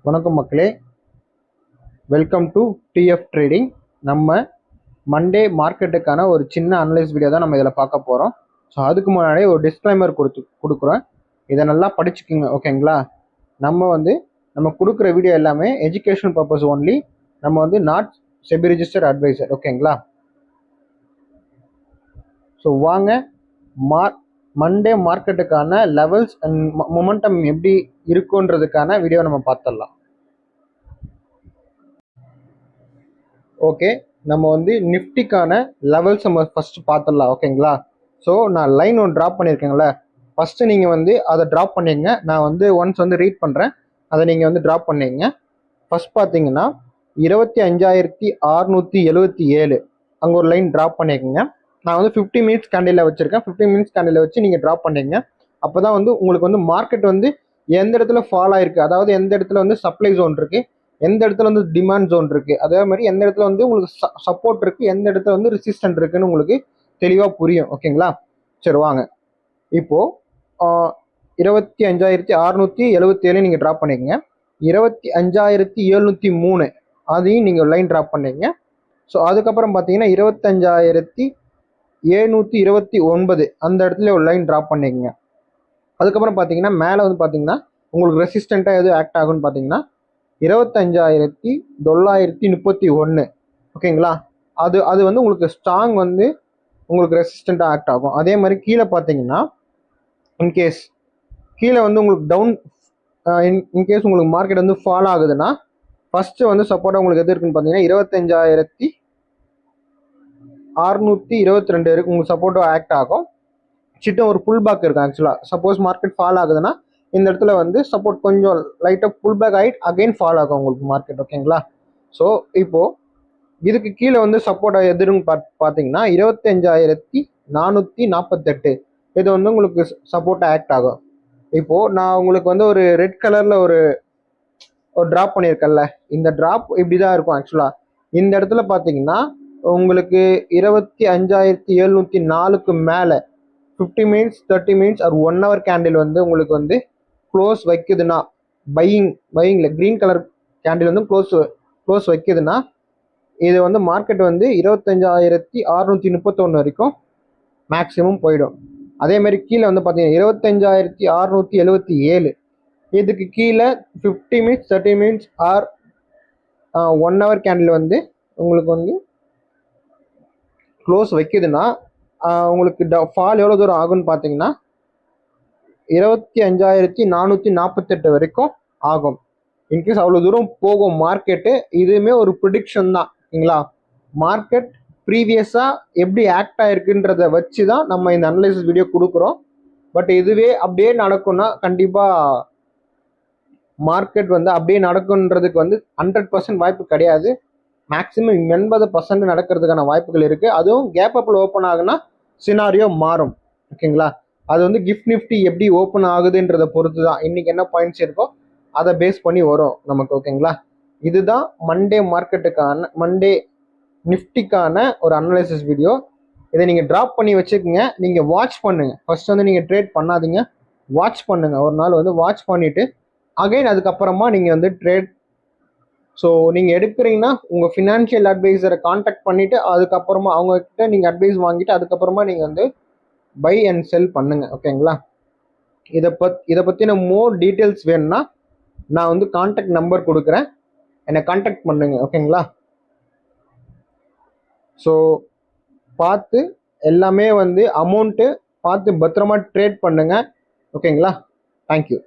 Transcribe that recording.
வணக்கம் மக்களே, welcome to DF trading. நம்ம மண்டே மார்க்கெட்டுக்கான ஒரு சின்ன அனலைஸ் வீடியோ தான் நம்ம இதில் பார்க்க போகிறோம். ஸோ அதுக்கு முன்னாடியே ஒரு டிஸ்க்ளைமர் கொடுக்குறோம். இதை நல்லா படிச்சுக்குங்க, ஓகேங்களா? நம்ம கொடுக்குற வீடியோ எல்லாமே எஜுகேஷன் பர்பஸ் ஓன்லி. நம்ம நாட் செபி ரிஜிஸ்டர்ட் அட்வைசர், ஓகேங்களா? ஸோ வாங்க மண்டே மார்க்கெட்டுக்கான லெவல்ஸ் அண்ட் மொமெண்டம் எப்படி இருக்குன்றதுக்கான வீடியோ நம்ம பார்த்துடலாம். ஓகே, நம்ம நிஃப்டிக்கான லெவல்ஸ் நம்ம ஃபர்ஸ்ட் பார்த்துடலாம், ஓகேங்களா? ஸோ நான் லைன் ஒன்று ட்ராப் பண்ணியிருக்கேங்களே, ஃபஸ்ட்டு நீங்கள் அதை ட்ராப் பண்ணிங்க. நான் ஒன்ஸ் ரீட் பண்ணுறேன், அதை நீங்கள் ட்ராப் பண்ணிங்க. ஃபஸ்ட் பார்த்தீங்கன்னா 25,677 அங்கே ஒரு லைன் ட்ராப் பண்ணிக்கோங்க. நான் 50 மினிட்ஸ் கேண்டில் வச்சுருக்கேன். 50 மினிட்ஸ் கேண்டில் வச்சு நீங்கள் ட்ராப் பண்ணிங்க. அப்போ தான் உங்களுக்கு மார்க்கெட் எந்த இடத்துல ஃபால் ஆயிருக்கு, அதாவது எந்த இடத்துல சப்ளை ஜோன் இருக்குது, எந்த இடத்துல டிமாண்ட் ஜோன் இருக்குது, அதே மாதிரி எந்த இடத்துல உங்களுக்கு சப்போர்ட் இருக்குது, எந்த இடத்துல ரெசிஸ்டன்ட் இருக்குன்னு உங்களுக்கு தெளிவாக புரியும், ஓகேங்களா? சரி வாங்க, இப்போது 25,677 நீங்கள் ட்ராப் பண்ணிக்கங்க. 25,703 அதையும் நீங்கள் லைன் ட்ராப் பண்ணிங்க. ஸோ அதுக்கப்புறம் பார்த்தீங்கன்னா 25,729 அந்த இடத்துல ஒரு லைன் ட்ராப் பண்ணிக்கங்க. அதுக்கப்புறம் பார்த்தீங்கன்னா மேலே பார்த்தீங்கன்னா உங்களுக்கு ரெசிஸ்டண்ட்டாக எது ஆக்ட் ஆகுன்னு பார்த்தீங்கன்னா 25,931, ஓகேங்களா? அது உங்களுக்கு ஸ்ட்ராங் உங்களுக்கு ரெசிஸ்டண்ட்டாக ஆக்ட் ஆகும். அதே மாதிரி கீழே பார்த்தீங்கன்னா இன்கேஸ் கீழே உங்களுக்கு டவுன் இன்கேஸ் உங்களுக்கு மார்க்கெட் ஃபால் ஆகுதுன்னா ஃபஸ்ட்டு சப்போர்ட்டாக உங்களுக்கு எது இருக்குன்னு பார்த்தீங்கன்னா 25,622 இருக்கு, உங்களுக்கு சப்போர்ட்டாக ஆக்ட் ஆகும். சிட்டம் ஒரு புல் பேக் இருக்கும். ஆக்சுவலாக சப்போஸ் மார்க்கெட் ஃபால் ஆகுதுன்னா இந்த இடத்துல சப்போர்ட் கொஞ்சம் லைட்டாக புல் பேக் ஆகிட்டு அகைன் ஃபால் ஆகும் உங்களுக்கு மார்க்கெட், ஓகேங்களா? ஸோ இப்போது இதுக்கு கீழே சப்போர்ட் எதுன்னு பார்த்தீங்கன்னா 25,448 இது உங்களுக்கு சப்போர்ட்டாக ஆக்ட் ஆகும். இப்போது நான் உங்களுக்கு ஒரு ரெட் கலரில் ஒரு ட்ராப் பண்ணியிருக்கேன்ல, இந்த ட்ராப் இப்படி தான் இருக்கும். ஆக்சுவலாக இந்த இடத்துல பார்த்தீங்கன்னா உங்களுக்கு 25,704க்கு மேலே 50 மினிட்ஸ் 30 மினிட்ஸ் ஒரு 1 hour கேண்டில் உங்களுக்கு க்ளோஸ் வைக்குதுன்னா பையிங்கில் க்ரீன் கலர் கேண்டில் க்ளோஸ் வைக்குதுன்னா இது மார்க்கெட் 25,631 வரைக்கும் மேக்ஸிமம் போயிடும். அதே மாதிரி கீழே பார்த்தீங்கன்னா 25,677 இதுக்கு கீழே 50 minutes 30 minutes R 1 hour candle உங்களுக்கு க்ளோஸ் வைக்குதுன்னா உங்களுக்கு ஃபால் எவ்வளோ தூரம் ஆகுன்னு பார்த்தீங்கன்னா 25,448 வரைக்கும் ஆகும். இன்கேஸ் அவ்வளோ தூரம் போகும் மார்க்கெட்டு. இதுவுமே ஒரு ப்ரிடிக்ஷன் தான், ஓகேங்களா? மார்க்கெட் ப்ரீவியஸாக எப்படி ஆக்ட் ஆகிருக்குன்றதை வச்சு தான் நம்ம இந்த அனலைசிஸ் வீடியோ கொடுக்குறோம். பட் இதுவே அப்படியே நடக்கும்னா கண்டிப்பாக மார்க்கெட் அப்படியே நடக்குன்றதுக்கு 100% வாய்ப்பு கிடையாது. மேக்ஸிமம் 80% நடக்கிறதுக்கான வாய்ப்புகள் இருக்குது. அதுவும் கேப் அப்பில் ஓப்பன் ஆகுனா சினாரியோ மாறும், ஓகேங்களா? அது கிஃப்ட் நிஃப்டி எப்படி ஓப்பன் ஆகுதுன்றதை பொறுத்து தான் இன்றைக்கி என்ன பாயிண்ட்ஸ் இருக்கோ அதை பேஸ் பண்ணி வரும் நமக்கு, ஓகேங்களா? இதுதான் மண்டே நிஃப்டிக்கான ஒரு அனலைசிஸ் வீடியோ. இதை நீங்கள் ட்ராப் பண்ணி வச்சுக்கோங்க. நீங்கள் வாட்ச் பண்ணுங்கள். ஃபர்ஸ்ட் நீங்கள் ட்ரேட் பண்ணாதீங்க, வாட்ச் பண்ணுங்கள். ஒரு நாள் வாட்ச் பண்ணிவிட்டு அகைன் அதுக்கப்புறமா நீங்கள் ட்ரேட். ஸோ நீங்கள் எடுக்கிறீங்கன்னா உங்கள் ஃபினான்ஷியல் அட்வைசரை காண்டாக்ட் பண்ணிவிட்டு அதுக்கப்புறமா அவங்கக்கிட்ட நீங்கள் அட்வைஸ் வாங்கிட்டு அதுக்கப்புறமா நீங்கள் பை அண்ட் செல் பண்ணுங்கள், ஓகேங்களா? இதை பற்றின மோர் டீட்டெயில்ஸ் வேணும்னா நான் காண்டாக்ட் நம்பர் கொடுக்குறேன், என்னை காண்டாக்ட் பண்ணுங்க, ஓகேங்களா? ஸோ பார்த்து எல்லாமே அமௌண்ட்டு பார்த்து பத்திரமா ட்ரேட் பண்ணுங்கள், ஓகேங்களா? தேங்க்யூ.